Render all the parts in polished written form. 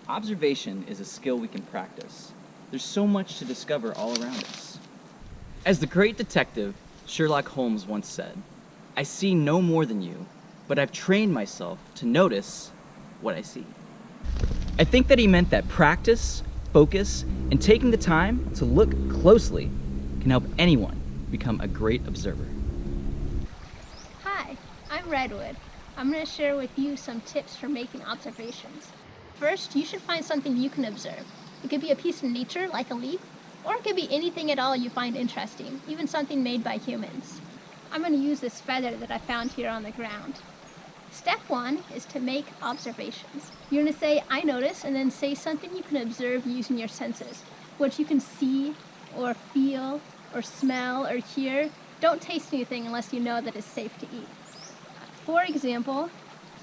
Observation is a skill we can practice. There's so much to discover all around us. As the great detective Sherlock Holmes once said, "I see no more than you, but I've trained myself to notice what I see." I think that he meant that practice, focus, and taking the time to look closely can help anyone become a great observer. Hi, I'm Redwood. I'm going to share with you some tips for making observations. First, you should find something you can observe. It could be a piece of nature, like a leaf, or it could be anything at all you find interesting, even something made by humans. I'm going to use this feather that I found here on the ground. Step 1 is to make observations. You're going to say, "I notice," and then say something you can observe using your senses. What you can see, or feel, or smell, or hear. Don't taste anything unless you know that it's safe to eat. For example,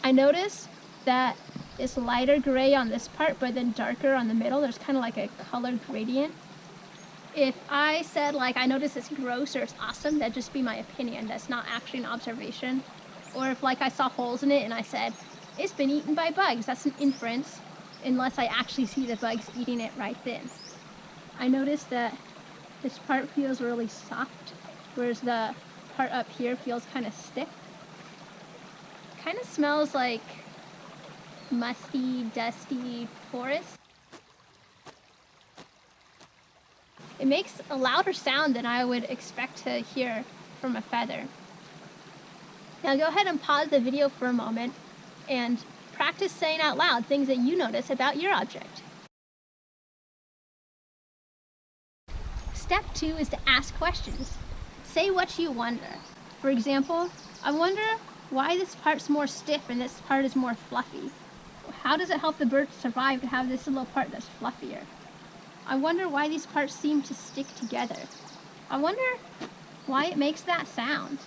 I notice that it's lighter gray on this part, but then darker on the middle. There's kind of like a color gradient. If I said, I notice it's gross or it's awesome, that'd just be my opinion. That's not actually an observation. Or if, I saw holes in it and I said, "It's been eaten by bugs," that's an inference, unless I actually see the bugs eating it right then. I noticed that this part feels really soft, whereas the part up here feels kind of stiff. Kind of smells like musty, dusty forest. It makes a louder sound than I would expect to hear from a feather. Now go ahead and pause the video for a moment and practice saying out loud things that you notice about your object. Step 2 is to ask questions. Say what you wonder. For example, I wonder why this part's more stiff and this part is more fluffy. How does it help the bird survive to have this little part that's fluffier? I wonder why these parts seem to stick together. I wonder why it makes that sound.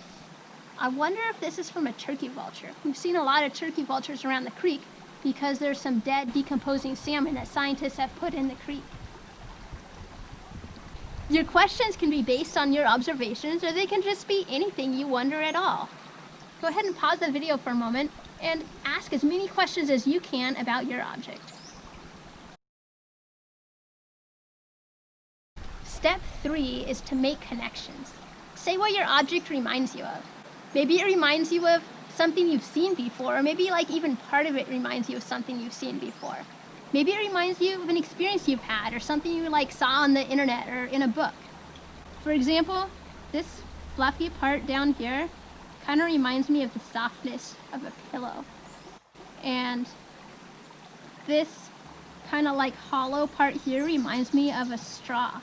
I wonder if this is from a turkey vulture. We've seen a lot of turkey vultures around the creek because there's some dead, decomposing salmon that scientists have put in the creek. Your questions can be based on your observations, or they can just be anything you wonder at all. Go ahead and pause the video for a moment and ask as many questions as you can about your object. Step 3 is to make connections. Say what your object reminds you of. Maybe it reminds you of something you've seen before, or maybe even part of it reminds you of something you've seen before. Maybe it reminds you of an experience you've had, or something you saw on the internet or in a book. For example, this fluffy part down here kind of reminds me of the softness of a pillow. And this kind of hollow part here reminds me of a straw.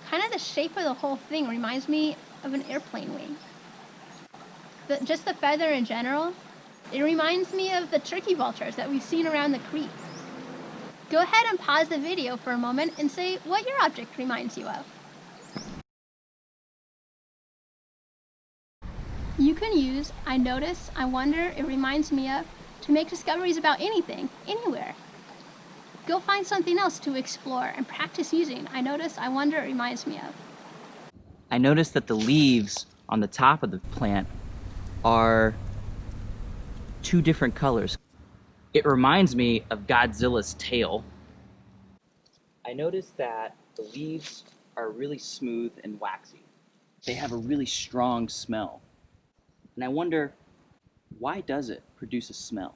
Kind of the shape of the whole thing reminds me of an airplane wing. Just the feather in general, it reminds me of the turkey vultures that we've seen around the creek. Go ahead and pause the video for a moment and say what your object reminds you of. You can use "I notice," "I wonder," "it reminds me of" to make discoveries about anything, anywhere. Go find something else to explore and practice using "I notice," "I wonder," "it reminds me of." I noticed that the leaves on the top of the plant are two different colors. It reminds me of Godzilla's tail. I noticed that the leaves are really smooth and waxy. They have a really strong smell. And I wonder, why does it produce a smell?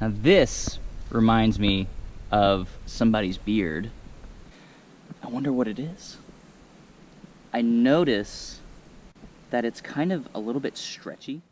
Now this reminds me of somebody's beard. I wonder what it is. I notice that it's kind of a little bit stretchy.